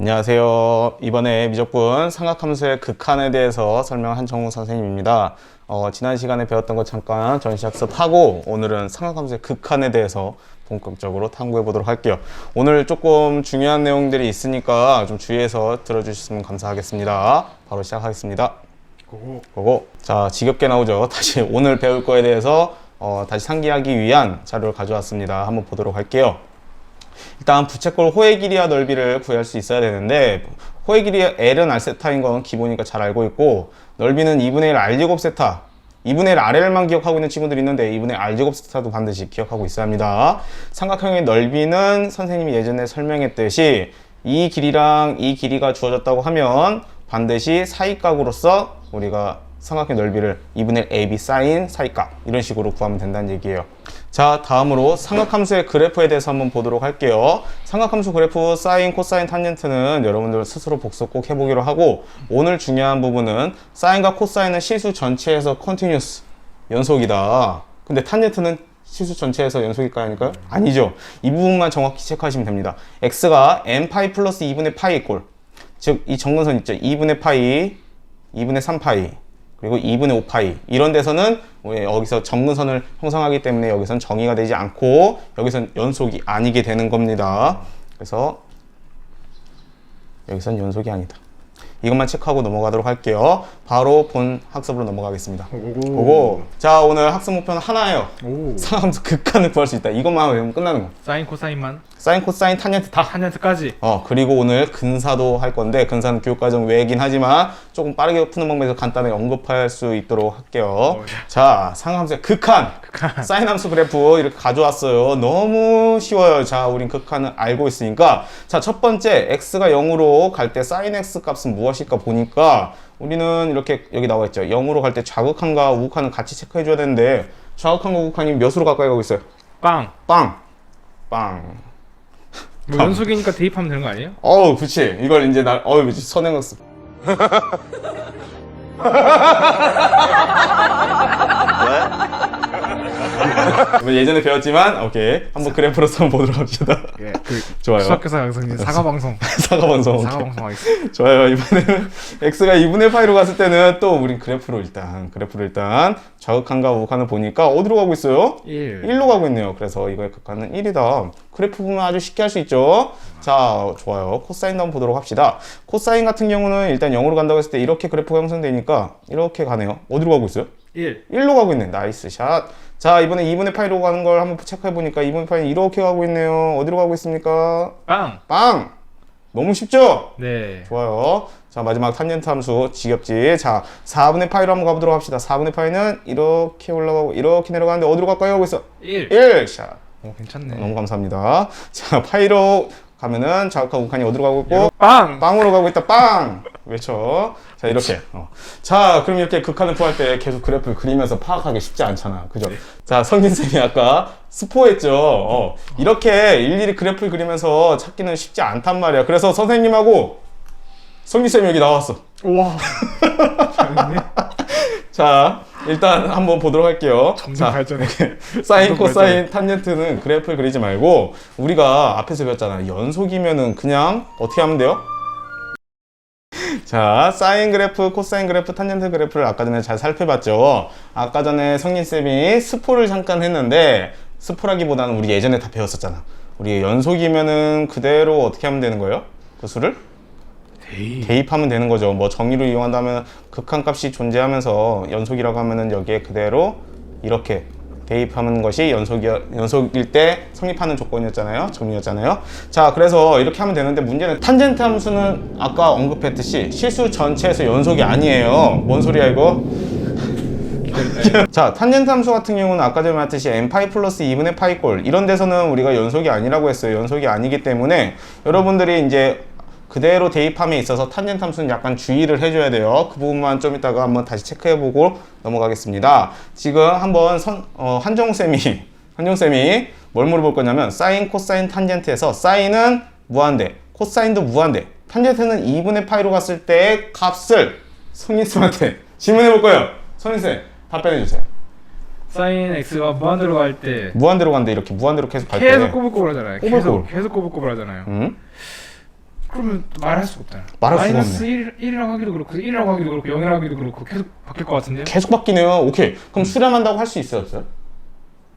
안녕하세요. 이번에 미적분 삼각함수의 극한에 대해서 설명한 한정우 선생님입니다. 지난 시간에 배웠던 거 잠깐 전시학습하고 오늘은 삼각함수의 극한에 대해서 본격적으로 탐구해 보도록 할게요. 오늘 조금 중요한 내용들이 있으니까 좀 주의해서 들어주셨으면 감사하겠습니다. 바로 시작하겠습니다. 고고. 자, 지겹게 나오죠. 다시 오늘 배울 거에 대해서 다시 상기하기 위한 자료를 가져왔습니다. 한번 보도록 할게요. 일단 부채꼴 호의 길이와 넓이를 구할 수 있어야 되는데, 호의 길이 L은 R세타인 건 기본이니까 잘 알고 있고, 넓이는 2분의 1 R제곱 세타, 2분의 1 RL만 기억하고 있는 친구들이 있는데 2분의 R제곱 세타도 반드시 기억하고 있어야 합니다. 삼각형의 넓이는 선생님이 예전에 설명했듯이 이 길이랑 이 길이가 주어졌다고 하면 반드시 사이각으로서 우리가 삼각형 넓이를 2분의 1 AB 사인 사이각 이런 식으로 구하면 된다는 얘기예요. 자, 다음으로 삼각함수의 그래프에 대해서 한번 보도록 할게요. 삼각함수 그래프 사인, 코사인, 탄젠트는 여러분들 스스로 복습 꼭 해보기로 하고, 오늘 중요한 부분은 사인과 코사인은 실수 전체에서 컨티뉴스 연속이다. 근데 탄젠트는 실수 전체에서 연속일까요? 아니죠. 이 부분만 정확히 체크하시면 됩니다. x가 n파이 플러스 2분의 파이 꼴, 즉 이 정근선 있죠. 2분의 파이, 2분의 3파이 그리고 2분의 5파이 이런 데서는 여기서 정근선을 형성하기 때문에 여기선 정의가 되지 않고 여기선 연속이 아니게 되는 겁니다. 그래서 여기선 연속이 아니다. 이것만 체크하고 넘어가도록 할게요. 바로 본 학습으로 넘어가겠습니다. 보고. 자, 오늘 학습 목표는 하나예요. 삼각함수 극한을 구할 수 있다. 이것만 외우면 끝나는 거. 사인, 코사인만? 사인, 코사인, 탄젠트 다. 탄젠트까지. 그리고 오늘 근사도 할 건데, 근사는 교육과정 외긴 하지만 조금 빠르게 푸는 방법에서 간단하게 언급할 수 있도록 할게요. 자, 삼각함수의 극한. 사인 함수 그래프 이렇게 가져왔어요. 너무 쉬워요. 자, 우린 극한을 알고 있으니까. 자, 첫 번째, x가 0으로 갈 때 사인 x 값은 무엇일까 보니까, 우리는 이렇게 여기 나와 있죠. 0으로 갈 때 좌극한과 우극한은 같이 체크해 줘야 되는데, 좌극한과 우극한이 몇으로 가까이 가고 있어요? 빵. 뭐 연속이니까 대입하면 되는 거 아니에요? 그치. 이걸 이제 그치. 선행학습. 예전에 배웠지만, 오케이. 한번 그래프로서 한번 보도록 합시다. 예, 좋아요. 수학교사 양성진 사과방송. 사과방송. 사과방송 하겠습니다. 좋아요. 이번에는 x가 2분의 파이로 갔을 때는 또 우린 그래프로 일단 좌극한과 우극한을 보니까 어디로 가고 있어요? 1로 가고 있네요. 그래서 이거의 극한은 1이다. 그래프 보면 아주 쉽게 할 수 있죠. 자, 좋아요. 코사인도 한번 보도록 합시다. 코사인 같은 경우는 일단 0으로 간다고 했을 때 이렇게 그래프가 형성되니까 이렇게 가네요. 어디로 가고 있어요? 1로 가고 있네. 나이스 샷. 자, 이번에 2분의 파이로 가는 걸 한번 체크해 보니까 2분의 파이는 이렇게 가고 있네요. 어디로 가고 있습니까? 빵! 너무 쉽죠? 네. 좋아요. 자, 마지막 탄젠트 함수 지겹지. 자, 4분의 파이로 한번 가보도록 합시다. 4분의 파이는 이렇게 올라가고 이렇게 내려가는데 어디로 가까이 가고 있어? 1! 샷. 괜찮네. 너무 감사합니다. 자, 파이로 가면은 좌극한 우극한이 어디로 가고 있고? 빵으로 가고 있다. 빵! 외쳐. 자, 이렇게. 자, 그럼 이렇게 극한을 구할 때 계속 그래프를 그리면서 파악하기 쉽지 않잖아. 그죠? 네. 자, 성진쌤이 아까 스포했죠. 이렇게 일일이 그래프를 그리면서 찾기는 쉽지 않단 말이야. 그래서 선생님하고 성진쌤이 여기 나왔어. 우와. 자, 일단 한번 보도록 할게요. 점점 발전해. 사인, 코사인, 탄젠트는 그래프를 그리지 말고 우리가 앞에서 배웠잖아. 연속이면은 그냥 어떻게 하면 돼요? 자, 사인 그래프, 코사인 그래프, 탄젠트 그래프를 아까 전에 잘 살펴봤죠. 아까 전에 성진쌤이 스포를 잠깐 했는데, 스포라기보다는 우리 예전에 다 배웠었잖아. 우리 연속이면은 그대로 어떻게 하면 되는 거예요? 그 수를? 대입하면 되는 거죠. 뭐 정의를 이용한다면 극한값이 존재하면서 연속이라고 하면은 여기에 그대로 이렇게 대입하는 것이 연속일 때 성립하는 조건이었잖아요. 정의였잖아요. 자, 그래서 이렇게 하면 되는데 문제는 탄젠트 함수는 아까 언급했듯이 실수 전체에서 연속이 아니에요. 뭔 소리야 이거? 자, 탄젠트 함수 같은 경우는 아까 전에 말했듯이 n파이 플러스 2분의 파이 꼴 이런 데서는 우리가 연속이 아니라고 했어요. 연속이 아니기 때문에 여러분들이 이제 그대로 대입함에 있어서 탄젠트 함수는 약간 주의를 해줘야 돼요. 그 부분만 좀 이따가 한번 다시 체크해보고 넘어가겠습니다. 지금 한번 한정쌤이 뭘 물어볼 거냐면 사인, 코사인, 탄젠트에서 사인은 무한대, 코사인도 무한대, 탄젠트는 2분의 파이로 갔을 때의 값을 성인쌤한테 질문해볼 거예요. 성인쌤 답변해주세요. 사인 x가 무한대로 갈 때 무한대로 간대. 이렇게 무한대로 계속 갈 때 계속 꼬불꼬불 하잖아요. 꼬불꼬불. 계속 꼬불꼬불 하잖아요. 그러면 말할 수가 없잖아. 말할 수가 마이너스 1이라고 하기도 그렇고 1이라고 하기도 그렇고 0이라고 하기도 그렇고 계속 바뀔 것 같은데요? 계속 바뀌네요. 오케이. 그럼 수렴한다고 할 수 있어요, 없어요?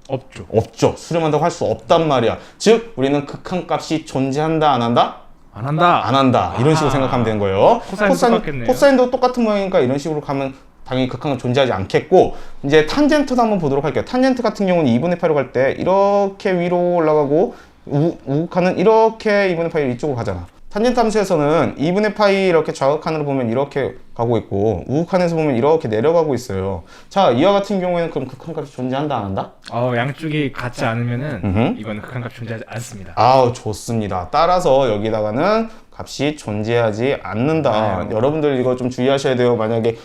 없죠. 없죠. 수렴한다고 할 수 없단 말이야. 즉 우리는 극한값이 존재한다, 안 한다? 안 한다. 안 한다. 이런 식으로 생각하면 되는 거예요. 코사인도 똑같겠네요. 코사인도 똑같은 모양이니까 이런 식으로 가면 당연히 극한은 존재하지 않겠고, 이제 탄젠트도 한번 보도록 할게요. 탄젠트 같은 경우는 2분의 파이로 갈 때 이렇게 위로 올라가고 우극한은 이렇게 2분의 파이 이쪽으로 가잖아. 탄젠트 함수에서는 2분의 파이 이렇게 좌극한으로 보면 이렇게 가고 있고 우극한에서 보면 이렇게 내려가고 있어요. 자, 이와 같은 경우에는 그럼 극한값이 존재한다, 안 한다? 양쪽이 같지 않으면은 음흠. 이거는 극한값 존재하지 않습니다. 아우, 좋습니다. 따라서 여기다가는 값이 존재하지 않는다. 여러분들 이거 좀 주의하셔야 돼요. 만약에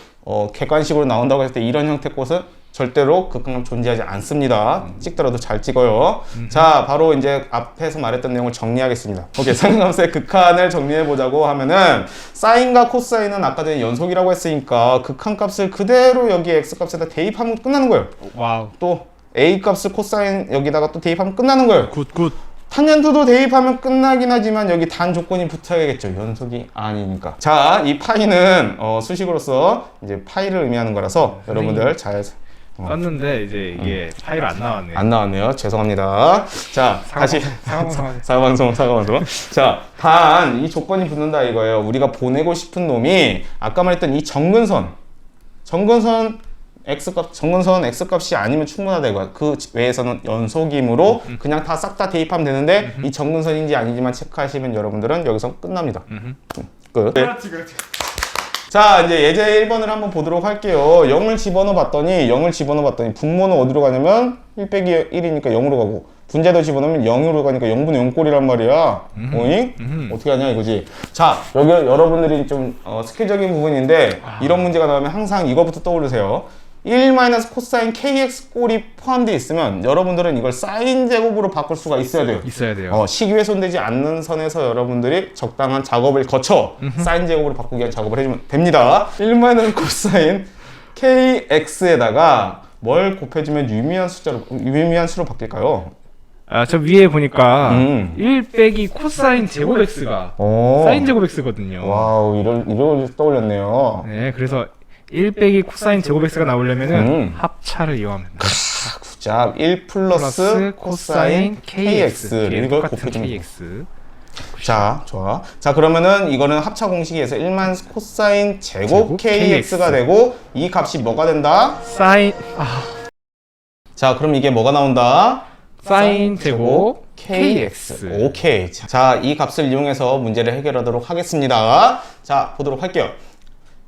객관식으로 나온다고 했을 때 이런 형태 꽃은 절대로 극한값 존재하지 않습니다. 찍더라도 잘 찍어요. 자, 바로 이제 앞에서 말했던 내용을 정리하겠습니다. 오케이, 상관함수의 극한을 정리해 보자고 하면은 사인과 코사인은 아까 전에 연속이라고 했으니까 극한값을 그대로 여기 x값에다 대입하면 끝나는 거예요. 와우. 또 a값을 코사인 여기다가 또 대입하면 끝나는 거예요. 굿. 탄젠트도 대입하면 끝나긴 하지만 여기 단 조건이 붙어야겠죠. 연속이 아니니까. 자, 이 파이는 수식으로서 이제 파이를 의미하는 거라서 여러분들 잘 썼는데 이제 이게 파이로 안 나왔네요. 안 나왔네요. 죄송합니다. 자, 다시 사과방송. 자, 단 이 조건이 붙는다 이거예요. 우리가 보내고 싶은 놈이 아까 말했던 이 정근선 x값이 아니면 충분하다 이거야. 그 외에서는 연속이므로 그냥 다 싹 다 대입하면 되는데 이 정근선인지 아니지만 체크하시면 여러분들은 여기서 끝납니다. 끝. 그렇지. 자, 이제 예제 1번을 한번 보도록 할게요. 0을 집어넣어 봤더니 분모는 어디로 가냐면 1 빼기 1이니까 0으로 가고 분자도 집어넣으면 0으로 가니까 0분의 0꼴이란 말이야. 오잉? 어떻게 하냐 이거지. 자, 여기 여러분들이 좀 스킬적인 부분인데 이런 문제가 나오면 항상 이거부터 떠올리세요. 1 코사인 kx 꼴이 포함되어 있으면 여러분들은 이걸 사인 제곱으로 바꿀 수가 있어야 돼요. 식위훼손되지 않는 선에서 여러분들이 적당한 작업을 거쳐 사인 제곱으로 바꾸기 위한 작업을 해주면 됩니다. 1 코사인 kx에다가 뭘 곱해주면 유미한 수로 바뀔까요? 저 위에 보니까 1 빼기 코사인 제곱 x가 사인 제곱 x거든요. 와우, 이걸 떠올렸네요. 네, 그래서 1 빼기 코사인 제곱 x가 나오려면은 합차를 이용하면 됩니다. 자, 1 플러스 코사인 kx 이걸 곱해주면 kx. 자, 좋아. 자, 그러면은 이거는 합차 공식에서 1 코사인 제곱 kx가 되고 이 값이 뭐가 된다? 자, 그럼 이게 뭐가 나온다? 사인 제곱 kx. 오케이. 자, 이 값을 이용해서 문제를 해결하도록 하겠습니다. 자, 보도록 할게요.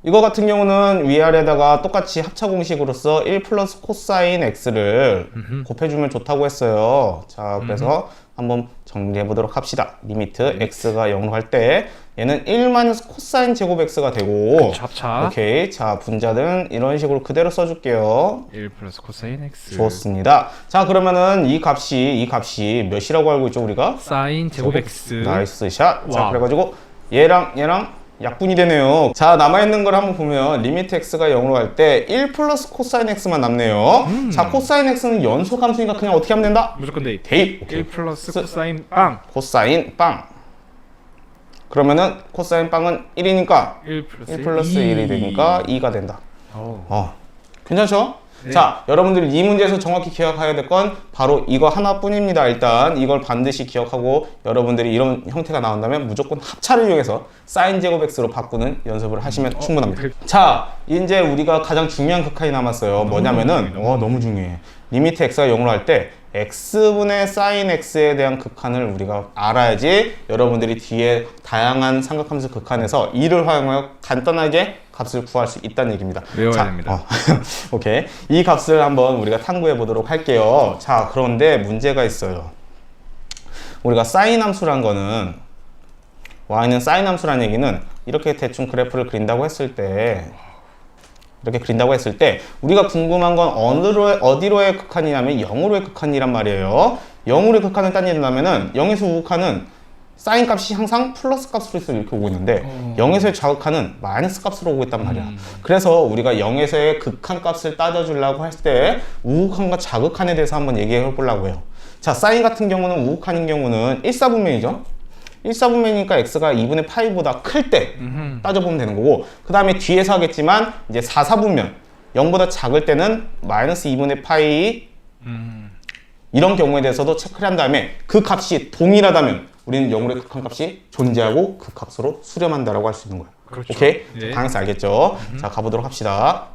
이거 같은 경우는 위아래에다가 똑같이 합차 공식으로서 1 플러스 코사인 x를 곱해주면 좋다고 했어요. 자, 그래서 한번 정리해 보도록 합시다. 리미트 x가 0으로 갈 때 얘는 1 코사인 제곱 x가 되고 합차. 오케이. 자, 분자는 이런 식으로 그대로 써줄게요. 1 플러스 코사인 x. 좋습니다. 자, 그러면은 이 값이 몇이라고 알고 있죠, 우리가? 사인 제곱 x. 나이스 샷. 자, 와우. 그래가지고 얘랑 약분이 되네요. 자, 남아있는 걸 한번 보면 리미트 x가 0으로 갈 때 1 플러스 코사인 x만 남네요. 자, 코사인 x는 연속 함수니까 그냥 어떻게 하면 된다? 무조건 대입. 대입. 오케이. 1 플러스 코사인 빵. 코사인 빵. 그러면은 코사인 빵은 1이니까 1 플러스 1 플러스 1이 되니까 2가 된다. 오. 괜찮죠? 네. 자, 여러분들이 이 문제에서 정확히 기억해야 될 건 바로 이거 하나뿐입니다. 일단 이걸 반드시 기억하고 여러분들이 이런 형태가 나온다면 무조건 합차를 이용해서 사인 제곱 x로 바꾸는 연습을 하시면 충분합니다. 자, 이제 우리가 가장 중요한 극한이 남았어요. 뭐냐면은 너무 중요해. 리미트 x가 0으로 할 때 x분의 사인 x에 대한 극한을 우리가 알아야지 여러분들이 뒤에 다양한 삼각함수 극한에서 이를 활용하여 간단하게 값을 구할 수 있다는 얘기입니다. 외워야 됩니다. 오케이. 이 값을 한번 우리가 탐구해 보도록 할게요. 자, 그런데 문제가 있어요. 우리가 사인 함수란 거는 y는 사인 함수란 얘기는 이렇게 대충 그래프를 그린다고 했을 때 우리가 궁금한 건 어디로의 극한이냐면 0으로의 극한이란 말이에요. 0으로의 극한을 따지려면은 0에서 우극한은 사인 값이 항상 플러스 값으로 이렇게 오고 있는데 0에서의 좌극한은 마이너스 값으로 오고 있단 말이야. 그래서 우리가 0에서의 극한 값을 따져주려고 할 때 우극한과 좌극한에 대해서 한번 얘기해 보려고 해요. 자, 사인 같은 경우는 우극한인 경우는 일사분면이죠. 1, 4분면이니까 x가 2분의 파이보다 클 때 따져보면 되는 거고, 그 다음에 뒤에서 하겠지만 이제 4, 4분면 0보다 작을 때는 마이너스 2분의 파이 이런 경우에 대해서도 체크를 한 다음에 그 값이 동일하다면 우리는 0으로 극한값이 존재하고 그 값으로 수렴한다라고 할 수 있는 거예요. 그렇죠. 오케이? 네. 방향성 알겠죠? 자, 가보도록 합시다.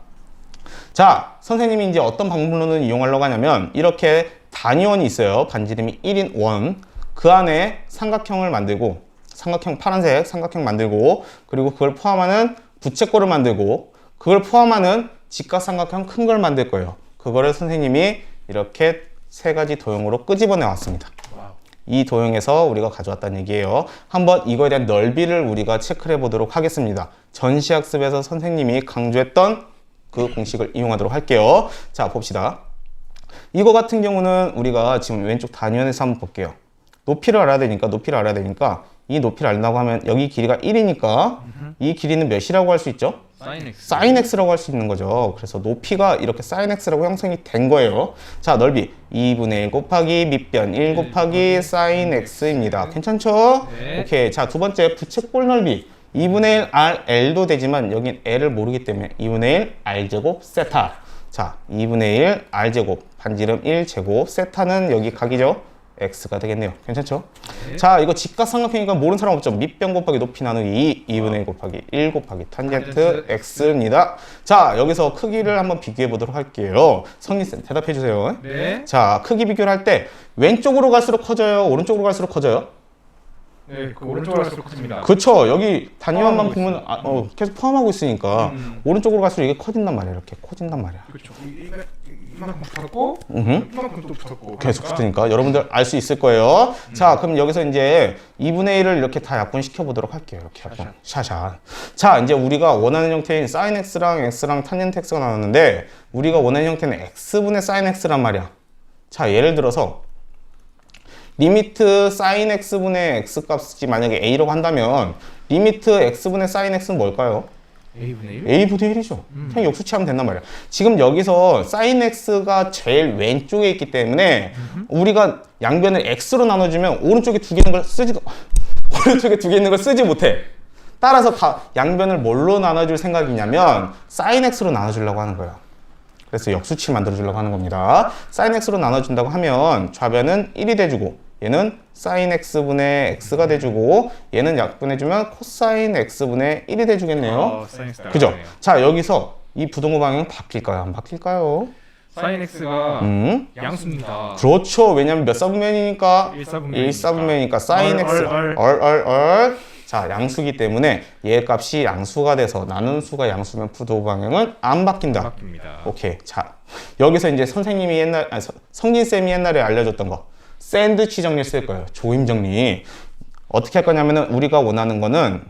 자, 선생님이 이제 어떤 방법론을 이용하려고 하냐면 이렇게 단위원이 있어요. 반지름이 1인 원. 그 안에 삼각형을 만들고, 삼각형 파란색 삼각형 만들고, 그리고 그걸 포함하는 부채꼴을 만들고, 그걸 포함하는 직각삼각형 큰 걸 만들 거예요. 그거를 선생님이 이렇게 세 가지 도형으로 끄집어내 왔습니다. 이 도형에서 우리가 가져왔다는 얘기예요. 한번 이거에 대한 넓이를 우리가 체크를 해보도록 하겠습니다. 전시학습에서 선생님이 강조했던 그 공식을 이용하도록 할게요. 자, 봅시다. 이거 같은 경우는 우리가 지금 왼쪽 단위원에서 한번 볼게요. 높이를 알아야 되니까 이 높이를 알려고 하면 여기 길이가 1이니까 이 길이는 몇이라고 할 수 있죠? sin x라고 할 수 있는 거죠. 그래서 높이가 이렇게 sin x라고 형성이 된 거예요. 자, 넓이 2분의 1 곱하기 밑변 1 곱하기 sin x입니다. 괜찮죠? 네. 오케이. 자, 두 번째 부채꼴 넓이 2분의 1 rl도 되지만 여긴 l을 모르기 때문에 2분의 1 r제곱 세타. 자, 2분의 1 r제곱 반지름 1제곱 세타는 여기 각이죠? x가 되겠네요. 괜찮죠? 네. 자, 이거 직각삼각형이니까 모르는 사람 없죠? 밑변 곱하기 높이 나누기 2, 2분의 1 곱하기 1 곱하기 탄젠트 x입니다. 자, 여기서 크기를 한번 비교해 보도록 할게요. 성민쌤 대답해 주세요. 네. 자, 크기 비교를 할 때 왼쪽으로 갈수록 커져요? 오른쪽으로 갈수록 커져요? 네, 그 오른쪽으로 갈수록 커집니다. 그쵸. 여기 단위원만 포함하고 보면 계속 포함하고 있으니까 오른쪽으로 갈수록 이게 커진단 말이야. 이렇게 커진단 말이야. 그렇죠. 이만큼 붙었고, 음흠. 이만큼 또 붙었고. 계속 그러니까 붙으니까 여러분들 알 수 있을 거예요. 자, 그럼 여기서 이제 2분의 1을 이렇게 다 약분시켜 보도록 할게요. 이렇게 약분. 샤샤. 자, 이제 우리가 원하는 형태인 sin x랑 x랑 탄젠트 x가 나왔는데 우리가 원하는 형태는 x분의 sin x란 말이야. 자, 예를 들어서 리미트 sin x분의 x 값이 만약에 a라고 한다면 리미트 x분의 sin x는 뭘까요? A분의 1? a분의 1이죠. 그냥 역수치하면 된단 말이야. 지금 여기서 sin x가 제일 왼쪽에 있기 때문에 우리가 양변을 x로 나눠주면 오른쪽에 두 개 있는 걸 오른쪽에 두 개 있는 걸 쓰지 못해. 따라서 양변을 뭘로 나눠줄 생각이냐면 sin x로 나눠주려고 하는 거예요. 그래서 역수치를 만들어주려고 하는 겁니다. sin x로 나눠준다고 하면 좌변은 1이 돼주고 얘는 sin x분의 x가 돼주고 얘는 약분해주면 cosine x분의 1이 돼주겠네요. sin x 그죠? 자, 여기서 이 부동호 방향은 바뀔까요? 안 바뀔까요? sin x가 양수입니다. 그렇죠. 왜냐면 몇 사분면이니까? 1사분면이니까. 1사분면이니까 sin x 얼. 자, 양수기 때문에 얘 값이 양수가 돼서 나눈 수가 양수면 부동호 방향은 안 바뀐다. 바뀝니다. 오케이. 자, 여기서 이제 선생님이 성진쌤이 옛날에 알려줬던 거 샌드위치 정리 쓸 거예요. 조임 정리. 어떻게 할 거냐면은 우리가 원하는 거는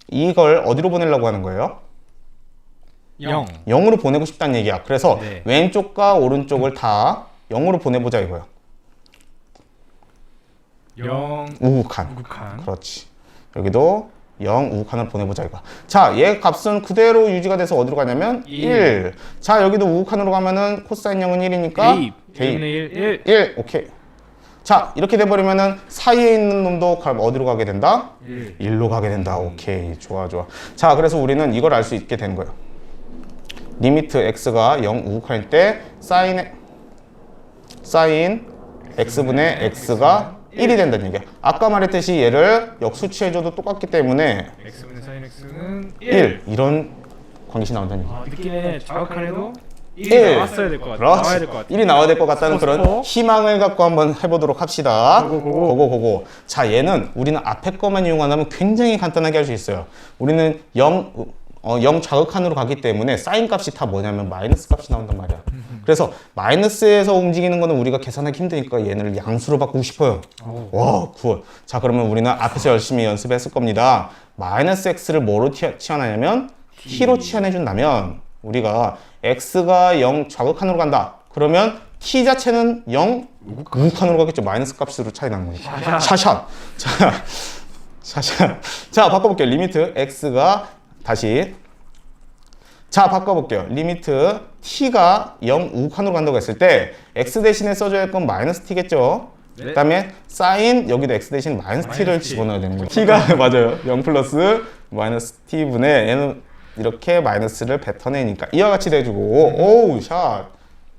이걸 어디로 보내려고 하는 거예요? 0. 0으로 보내고 싶다는 얘기야. 그래서 네. 왼쪽과 오른쪽을 다 0으로 보내보자 이거야. 0. 우극한. 우극한. 그렇지. 여기도 0 우극한을 보내보자 이거야. 자, 얘 값은 그대로 유지가 돼서 어디로 가냐면 1. 자, 여기도 우극한으로 가면은 코사인 0은 1이니까 대입. 1분의 1. 1. 오케이. 자, 이렇게 돼버리면은 사이에 있는 놈도 어디로 가게 된다? 1로 가게 된다. 오케이. 좋아. 자, 그래서 우리는 이걸 알 수 있게 되는 거예요. 리미트 x가 0 우극할 때 sin x분의 x가 1이 된다는 얘기야. 아까 말했듯이 얘를 역수치해줘도 똑같기 때문에 x분의 sin x는 1. 이런 관계식 나온다는 얘기야. 느낌에 자극한해도 1이 1. 나왔어야 될 것 같아. 그렇지. 나와야 될 것 같아. 1이 나와야 될 것 같다는 스포. 그런 희망을 갖고 한번 해보도록 합시다. 고고. 자, 얘는 우리는 앞에 것만 이용한다면 굉장히 간단하게 할 수 있어요. 우리는 0 자극한으로 가기 때문에 사인 값이 다 뭐냐면 마이너스 값이 나온단 말이야. 그래서 마이너스에서 움직이는 거는 우리가 계산하기 힘드니까 얘네를 양수로 바꾸고 싶어요. 와, 굿. 자, 그러면 우리는 앞에서 열심히 연습했을 겁니다. 마이너스 x를 뭐로 치환하냐면 t로 치환해준다면 우리가 x가 0 좌극한으로 간다. 그러면 t 자체는 0 우극한으로 가겠죠. 마이너스 값으로 차이 나는 거니까. 샤샷. 자, 바꿔볼게요. 리미트 x가 다시. 자, 바꿔볼게요. 리미트 t가 0 우극한으로 간다고 했을 때 x 대신에 써줘야 할 건 마이너스 t겠죠. 그다음에 사인 여기다 x 대신 마이너스 t를 집어넣어야 되는 거예요. t가 맞아요. 0 플러스 마이너스 t분의 얘는 이렇게 마이너스를 뱉어내니까 이와 같이 돼주고 오우 샷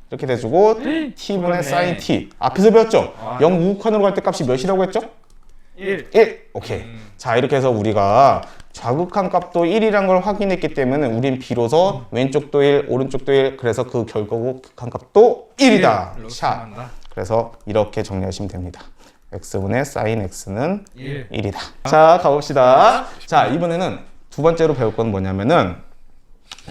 이렇게 돼주고 t분의 사인 t 앞에서 배웠죠? 0 우극한으로 갈 때 값이 몇이라고 했죠? 1. 오케이. 자 이렇게 해서 우리가 좌극한 값도 1이란 걸 확인했기 때문에 우린 비로소 왼쪽도 1, 오른쪽도 1 그래서 그 결국 극한 값도 1이다. 샷. 그래서 이렇게 정리하시면 됩니다. x분의 sin x는 1이다. 자 가봅시다. 자 이번에는 두 번째로 배울 건 뭐냐면은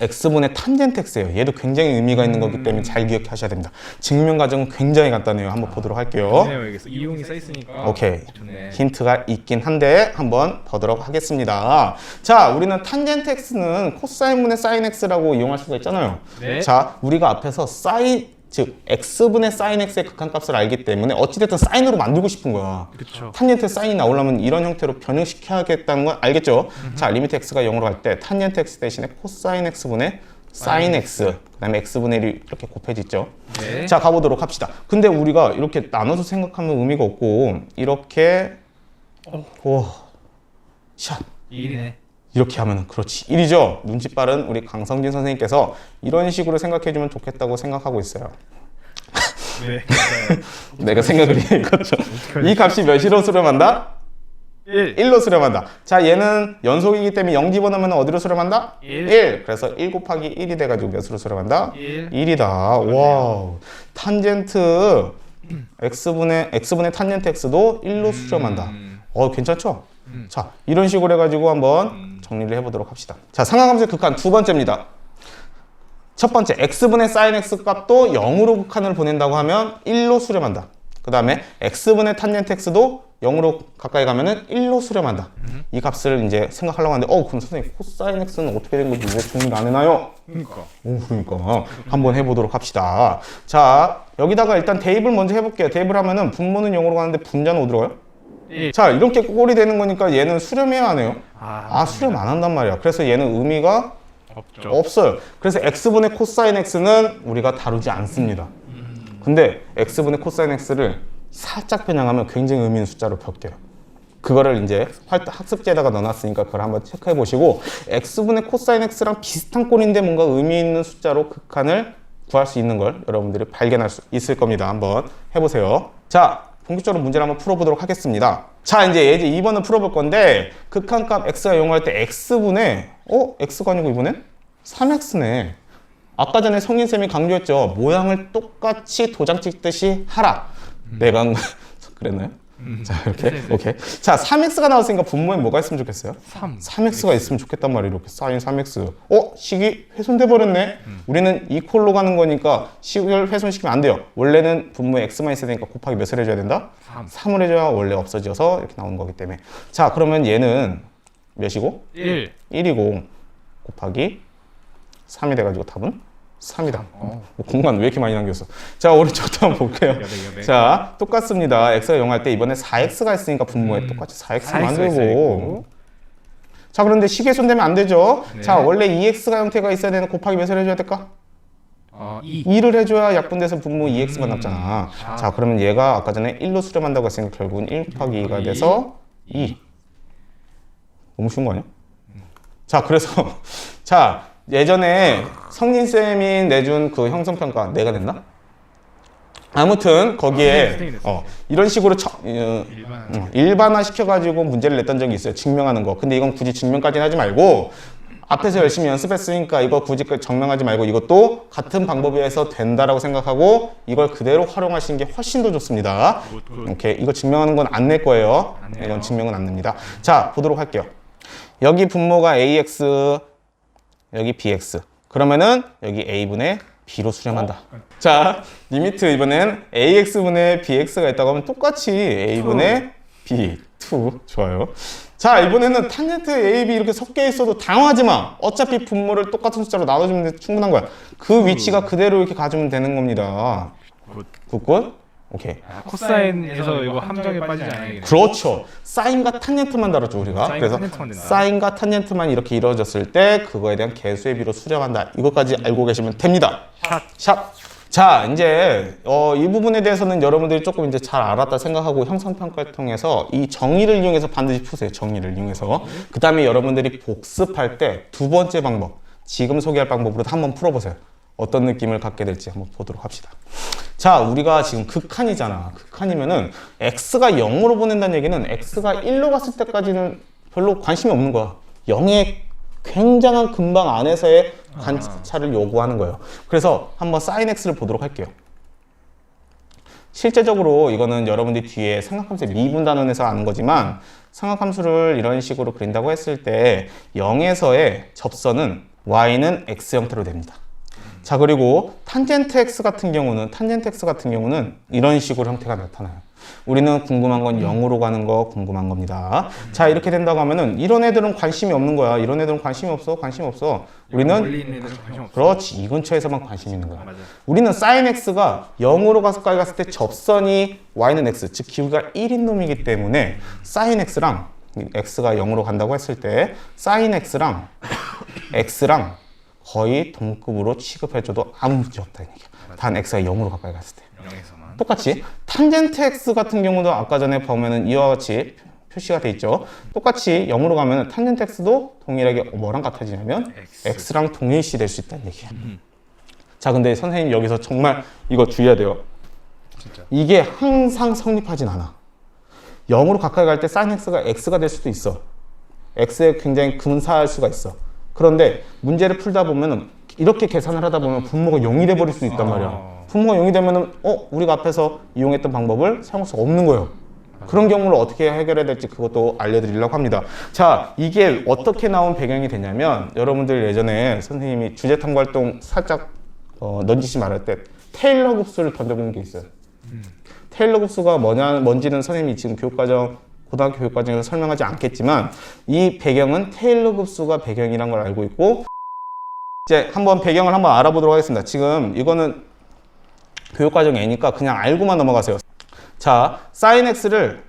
x분의 탄젠트 x예요. 얘도 굉장히 의미가 있는 거기 때문에 잘 기억하셔야 됩니다. 증명 과정은 굉장히 간단해요. 한번 보도록 할게요. 이용이 써 있으니까. 오케이. 좋네. 힌트가 있긴 한데 한번 보도록 하겠습니다. 자, 우리는 탄젠트 x는 코사인분의 사인 x라고 이용할 수가 있잖아요. 네. 자, 우리가 앞에서 사인 즉 x분의 사인 x의 극한값을 알기 때문에 어찌됐든 사인으로 만들고 싶은 거야. 그쵸. 탄젠트 사인이 나오려면 이런 형태로 변형시켜야겠다는 건 알겠죠? 자, 리미트 x가 0으로 갈 때 탄젠트 x 대신에 코사인 x분의 사인 x 그 다음에 x분의 1이 이렇게 곱해지죠. 네. 자, 가보도록 합시다. 근데 우리가 이렇게 나눠서 생각하면 의미가 없고 이렇게 오, 샷 1이네. 이렇게 하면 그렇지 1이죠. 눈치 빠른 우리 강성진 선생님께서 이런 식으로 생각해주면 좋겠다고 생각하고 있어요. 네. 내가 생각을 읽었죠. 이 값이 몇으로 수렴한다? 1로 수렴한다. 자, 얘는 연속이기 때문에 0 집어넣으면 어디로 수렴한다? 1. 그래서 1 곱하기 1이 돼가지고 몇으로 수렴한다? 1이다. 와우. 탄젠트 x분의 탄젠트 x도 1로 수렴한다. 괜찮죠? 자, 이런 식으로 해가지고 한번 정리를 해보도록 합시다. 자, 상하함수의 극한 두 번째입니다. 첫 번째, x분의 sin x 값도 0으로 극한을 보낸다고 하면 1로 수렴한다. 그 다음에 x분의 탄젠트 x도 0으로 가까이 가면은 1로 수렴한다. 이 값을 이제 생각하려고 하는데, 그럼 선생님, 코사인 x는 어떻게 된 거지? 왜 정리를 안 해놔요? 그러니까. 한번 해보도록 합시다. 자, 여기다가 일단 대입을 먼저 해볼게요. 대입을 하면은 분모는 0으로 가는데 분자는 어디로 가요? 자, 이렇게 꼴이 되는 거니까 얘는 수렴해야 하네요. 수렴 안 한단 말이야. 그래서 얘는 의미가 없어요. 그래서 x분의 코사인 x는 우리가 다루지 않습니다. 근데 x분의 코사인 x를 살짝 변형하면 굉장히 의미 있는 숫자로 바뀌어요. 그거를 이제 학습지에다가 넣어놨으니까 그걸 한번 체크해 보시고 x분의 코사인 x랑 비슷한 꼴인데 뭔가 의미 있는 숫자로 극한을 구할 수 있는 걸 여러분들이 발견할 수 있을 겁니다. 한번 해보세요. 자, 본격적으로 문제를 한번 풀어보도록 하겠습니다. 자, 이제 2번을 풀어볼 건데 극한값 x가 0 할 때 x분의 x가 아니고 이번엔 3x네. 아까 전에 성인쌤이 강조했죠. 모양을 똑같이 도장 찍듯이 하라. 내가 그랬나요? 자, 이렇게. 오케이. 자, 3x가 나왔으니까 분모에 뭐가 있으면 좋겠어요? 3x가 있으면 좋겠단 말이에요. 이렇게 사인 3x. 식이 훼손돼 버렸네. 우리는 이퀄로 가는 거니까 식을 훼손시키면 안 돼요. 원래는 분모에 x만 있어야 되니까 곱하기 몇을 해줘야 된다? 3을 해줘야 원래 없어져서 이렇게 나오는 거기 때문에. 자, 그러면 얘는 몇이고? 1이고 곱하기 3이 돼가지고 답은 3이다. 공간 왜 이렇게 많이 남겼어? 자, 오른쪽도 한번 볼게요. 자, 똑같습니다. x가 0 할 때 이번에 4x가 있으니까 분모에 똑같이 4x 만들고. 자, 그런데 식훼손되면 안 되죠. 네. 자, 원래 2x가 형태가 있어야 되는 곱하기 몇을 해줘야 될까? 2를 해줘야 약분돼서 분모 2x만 남잖아. 자, 그러면 얘가 아까 전에 1로 수렴한다고 했으니까 결국은 1 곱하기 2가 돼서 2. 너무 쉬운 거 아니야? 자, 그래서 자, 예전에 성진쌤이 내준 그 형성평가 내가 냈나? 아무튼 거기에 이런 식으로 일반화 시켜가지고 문제를 냈던 적이 있어요. 증명하는 거. 근데 이건 굳이 증명까지는 하지 말고 앞에서 열심히 연습했으니까 이거 굳이 증명하지 말고 이것도 같은 방법에서 된다라고 생각하고 이걸 그대로 활용하시는 게 훨씬 더 좋습니다. 오케이. 이거 증명하는 건 안 낼 거예요. 이건 증명은 안 냅니다. 자, 보도록 할게요. 여기 분모가 ax 여기 bx. 그러면은 여기 a분의 b로 수렴한다. 자, 리미트 이번엔 ax분의 bx가 있다고 하면 똑같이 a분의 b. 2. 좋아요. 자, 이번에는 탄젠트 a, b 이렇게 섞여 있어도 당황하지 마. 어차피 분모를 똑같은 숫자로 나눠주면 충분한 거야. 그 위치가 그대로 이렇게 가주면 되는 겁니다. 굿? 오케이. 코사인에서 이거 함정에 빠지지 않아야겠네. 그렇죠. 사인과 탄젠트만 다뤘죠, 우리가. 그래서 사인과 탄젠트만 이렇게 이루어졌을 때 그거에 대한 개수의 비로 수렴한다. 이것까지 알고 계시면 됩니다. 샷. 자, 이제 이 부분에 대해서는 여러분들이 조금 이제 잘 알았다 생각하고 형성평가를 통해서 이 정의를 이용해서 반드시 푸세요. 정의를 이용해서. 그 다음에 여러분들이 복습할 때 두 번째 방법, 지금 소개할 방법으로 한번 풀어보세요. 어떤 느낌을 갖게 될지 한번 보도록 합시다. 자, 우리가 지금 극한이잖아. 극한이면은 x가 0으로 보낸다는 얘기는 x가 1로 갔을 때까지는 별로 관심이 없는 거야. 0의 굉장한 근방 안에서의 관찰을 요구하는 거예요. 그래서 한번 sin x를 보도록 할게요. 실제적으로 이거는 여러분들이 뒤에 삼각함수의 미분단원에서 아는 거지만 삼각함수를 이런 식으로 그린다고 했을 때 0에서의 접선은 y는 x 형태로 됩니다. 자, 그리고 탄젠트 x 같은 경우는 이런 식으로 형태가 나타나요. 우리는 궁금한 건 0으로 가는 거 궁금한 겁니다. 자, 이렇게 된다고 하면은 이런 애들은 관심이 없는 거야. 이런 애들은 관심이 없어. 우리는 멀리 있는 애들은 관심 없어. 그렇지. 이 근처에서만 관심 있는 거야. 맞아. 우리는 sin x가 0으로 가까이 갔을 때 접선이 y는 x, 즉 기울기가 1인 놈이기 때문에 sin x랑 x가 0으로 간다고 했을 때 sin x랑 x랑 거의 동급으로 취급해줘도 아무 문제 없다는 얘기야. 단 x가 0으로 가까이 갔을 때. 0에서만. 똑같이 탄젠트 x 같은 경우도 아까 전에 보면은 이와 같이 표시가 돼 있죠. 똑같이 0으로 가면은 탄젠트 x도 동일하게 뭐랑 같아지냐면 x랑 동일시 될 수 있다는 얘기야. 자, 근데 선생님 여기서 정말 이거 주의해야 돼요. 진짜. 이게 항상 성립하진 않아. 0으로 가까이 갈 때 sin x가 x가 될 수도 있어. x에 굉장히 근사할 수가 있어. 그런데 문제를 풀다 보면은 이렇게 계산을 하다 보면 분모가 0이 돼 버릴 수 있단 말이야. 분모가 0이 되면은 우리가 앞에서 이용했던 방법을 사용할 수가 없는 거예요. 그런 경우를 어떻게 해결해야 될지 그것도 알려드리려고 합니다. 자, 이게 어떻게 나온 배경이 되냐면 여러분들 예전에 선생님이 주제 탐구 활동 살짝 넌지시 말할 때 테일러 급수를 던져보는 게 있어요. 테일러 급수가 뭔지는 선생님이 지금 고등학교 교육과정에서 설명하지 않겠지만 이 배경은 테일러 급수가 배경이란 걸 알고 있고, 이제 한번 배경을 한번 알아보도록 하겠습니다. 지금 이거는 교육과정 A니까 그냥 알고만 넘어가세요. 자, sin x를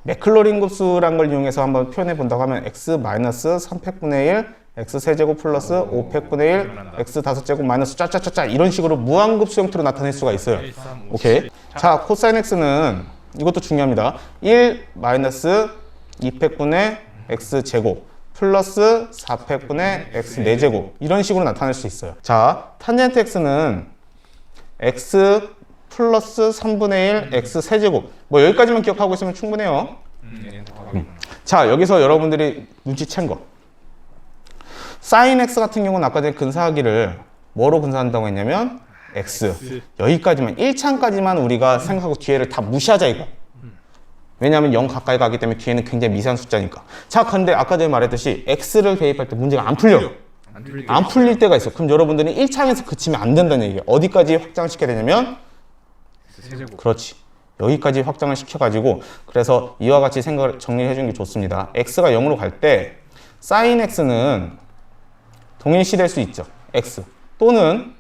맥클로린 급수란 걸 이용해서 한번 표현해 본다고 하면 x 마이너스 3팩분의 1 x 세제곱 플러스 5팩분의 1 x 5제곱 마이너스 짜짜짜짜 이런 식으로 무한급수 형태로 나타낼 수가 있어요. 오케이. 자, 코사인 x는 이것도 중요합니다. 1 마이너스 2팩분의 x 제곱 플러스 4팩분의 x 4제곱 이런 식으로 나타낼 수 있어요. 자, 탄젠트 x는 x 플러스 3분의 1 x 세제곱 뭐 여기까지만 기억하고 있으면 충분해요. 자, 여기서 여러분들이 눈치챈 거 sin x 같은 경우는 아까 전에 근사하기를 뭐로 근사한다고 했냐면 x 여기까지만 1차까지만 우리가 생각하고 뒤에를 다 무시하자 이거. 왜냐하면 0 가까이 가기 때문에 뒤에는 굉장히 미세한 숫자니까. 자, 근데 아까 전에 말했듯이 x를 대입할 때 문제가 안 풀려. 안 풀릴 때가 있어. 그럼 여러분들은 1차에서 그치면 안 된다는 얘기예요. 어디까지 확장시켜야 되냐면 그렇지. 여기까지 확장을 시켜가지고 그래서 이와 같이 생각을 정리해 주는 게 좋습니다. x가 0으로 갈 때 sin x는 동일시 될 수 있죠. x 또는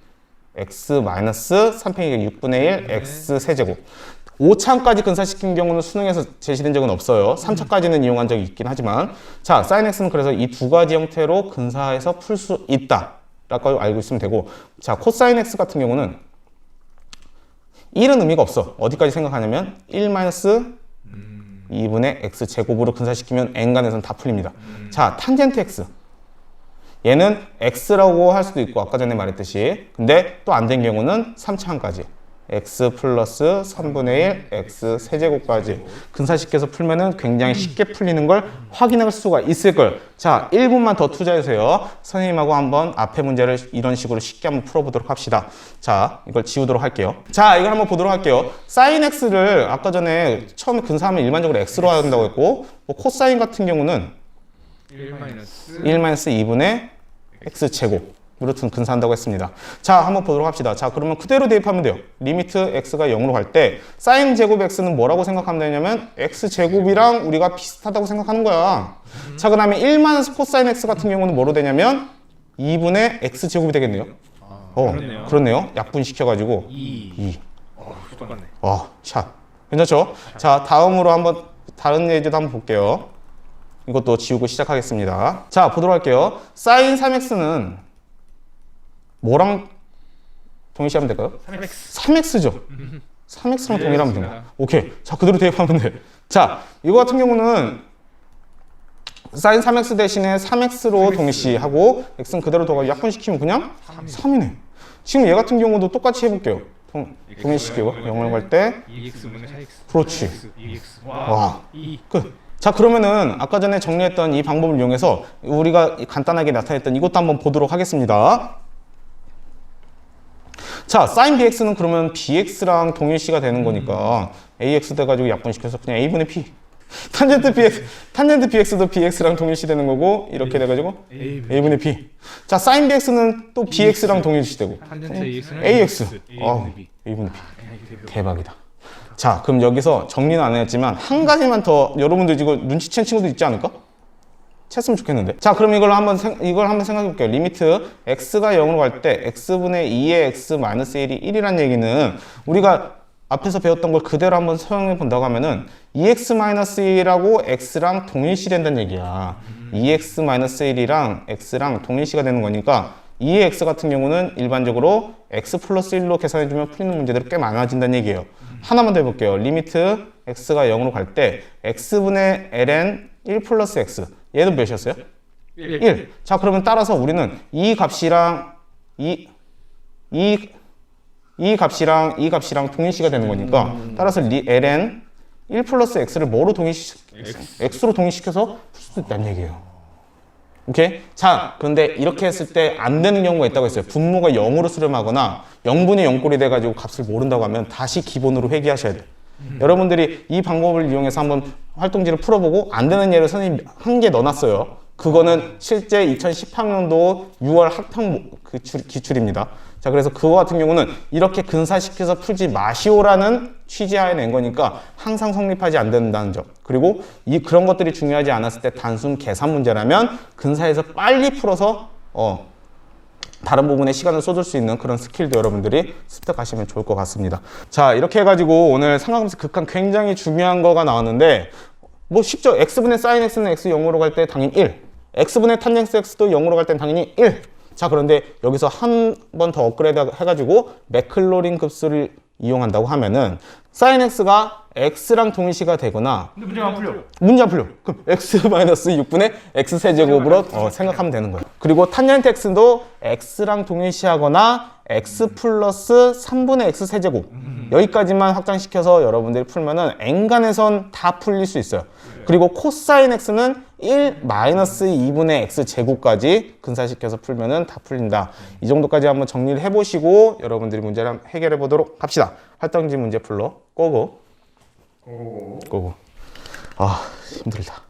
x 마이너스 3팩이 6분의 1 x 세제곱 5차까지 근사시킨 경우는 수능에서 제시된 적은 없어요. 3차까지는 이용한 적이 있긴 하지만 자, sin x는 그래서 이 두 가지 형태로 근사해서 풀 수 있다 라고 알고 있으면 되고, 자, 코사인 x 같은 경우는 1은 의미가 없어. 어디까지 생각하냐면 1 마이너스 2분의 x 제곱으로 근사시키면 n간에서는 다 풀립니다. 자, 탄젠트 x 얘는 x라고 할 수도 있고 아까 전에 말했듯이 근데 또 안 된 경우는 3차항까지 x 플러스 3분의 1 x 세제곱까지 근사시켜서 풀면은 굉장히 쉽게 풀리는 걸 확인할 수가 있을 걸. 자, 1분만 더 투자해주세요. 선생님하고 한번 앞에 문제를 이런 식으로 쉽게 한번 풀어보도록 합시다. 자, 이걸 지우도록 할게요. 자, 이걸 한번 보도록 할게요. sin x를 아까 전에 처음에 근사하면 일반적으로 x로 한다고 했고 뭐 코사인 같은 경우는 1 마이너스 2분의 x 제곱 루트는 근사한다고 했습니다. 자, 한번 보도록 합시다. 자, 그러면 그대로 대입하면 돼요. 리미트 x가 0으로 갈 때 sin 제곱 x는 뭐라고 생각하면 되냐면 x 제곱이랑 우리가 비슷하다고 생각하는 거야. 자, 그 다음에 1 마이너스 코사인 x 같은 경우는 뭐로 되냐면 2분의 x 제곱이 되겠네요. 그렇네요. 약분시켜가지고 2. 똑같네. 자, 괜찮죠? 자, 다음으로 한번 다른 예제도 한번 볼게요. 이것도 지우고 시작하겠습니다. 자, 보도록 할게요. sin 3x는 뭐랑 동일시하면 될까요? 3x. 3x죠. 3x랑 네, 동일하면 그렇습니다. 됩니다. 오케이. 자, 그대로 대입하면 돼. 자, 이거 같은 경우는 sin 3x 대신에 3x로 동일시하고 x는 그대로 둬가지고 약분시키면 그냥 3이네. 지금 얘 같은 경우도 똑같이 해볼게요. 동일시키고 0을 갈 때 2x분의 4x. 그렇지. 2x. 와. 2. 끝. 자, 그러면은 아까 전에 정리했던 이 방법을 이용해서 우리가 간단하게 나타냈던 이것도 한번 보도록 하겠습니다. 자, sin bx는 그러면 bx랑 동일시가 되는 거니까 ax 돼가지고 약분시켜서 그냥 a분의 p. 탄젠트 bx도 bx랑 동일시 되는 거고 이렇게 돼가지고 a분의 p. 자, sin bx는 또 bx랑 동일시 되고 탄젠트 ax는 ax. a분의 b. a분의 p. 대박이다. 자, 그럼 여기서 정리는 안 했지만 한 가지만 더 여러분들 이거 눈치챈 친구도 있지 않을까? 챘으면 좋겠는데. 자, 그럼 이걸 한번 생각해 볼게요. 리미트 x가 0으로 갈 때 x분의 2의 x 마이너스 1이 1이란 얘기는 우리가 앞에서 배웠던 걸 그대로 한번 사용해 본다고 하면은 2x 마이너스 1하고 x랑 동일시 된다는 얘기야. 2x 마이너스 1이랑 x랑 동일시가 되는 거니까 2의 x 같은 경우는 일반적으로 x 플러스 1로 계산해주면 풀리는 문제들이 꽤 많아진다는 얘기예요. 하나만 더 해볼게요. 리미트 x가 0으로 갈 때 x분의 ln 1 플러스 x. 얘는 몇이었어요? 1. 자, 그러면 따라서 우리는 이 값이랑 이 값이랑 동일시가 되는 거니까 따라서 ln 1 플러스 x를 뭐로 x로 동일시켜서 풀 수 있다는 얘기예요. 오케이? 자, 그런데 이렇게 했을 때 안 되는 경우가 있다고 했어요. 분모가 0으로 수렴하거나 0분의 0꼴이 돼가지고 값을 모른다고 하면 다시 기본으로 회귀하셔야 돼요. 여러분들이 이 방법을 이용해서 한번 활동지를 풀어보고 안 되는 예를 선생님 한 개 넣어놨어요. 그거는 실제 2018년도 6월 학평 기출입니다. 자, 그래서 그거 같은 경우는 이렇게 근사시켜서 풀지 마시오라는 취지하에 낸 거니까 항상 성립하지 안 된다는 점. 그리고 그런 것들이 중요하지 않았을 때 단순 계산 문제라면 근사해서 빨리 풀어서 다른 부분에 시간을 쏟을 수 있는 그런 스킬도 여러분들이 습득하시면 좋을 것 같습니다. 자, 이렇게 해가지고 오늘 삼각함수 극한 굉장히 중요한 거가 나왔는데 뭐 쉽죠? x분의 sin x는 x 0으로 갈 때 당연히 1. x분의 tan x도 0으로 갈 땐 당연히 1. 자, 그런데 여기서 한 번 더 업그레이드 해가지고 맥클로린 급수를 이용한다고 하면은 sin x가 x랑 동일시가 되거나 근데 문제가 안 풀려. 문제 안 풀려. 그럼 x-6분의 x세제곱으로 생각하면 되는 거예요. 그리고 탄젠트 x도 x랑 동일시하거나 x 플러스 3분의 x세제곱 여기까지만 확장시켜서 여러분들이 풀면은 엔간에선 다 풀릴 수 있어요. 그리고 코사인 x는 1 마이너스 2분의 x제곱까지 근사시켜서 풀면은 다 풀린다. 이 정도까지 한번 정리를 해보시고 여러분들이 문제를 해결해 보도록 합시다. 활동지 문제 풀러 고고. 아, 힘들다.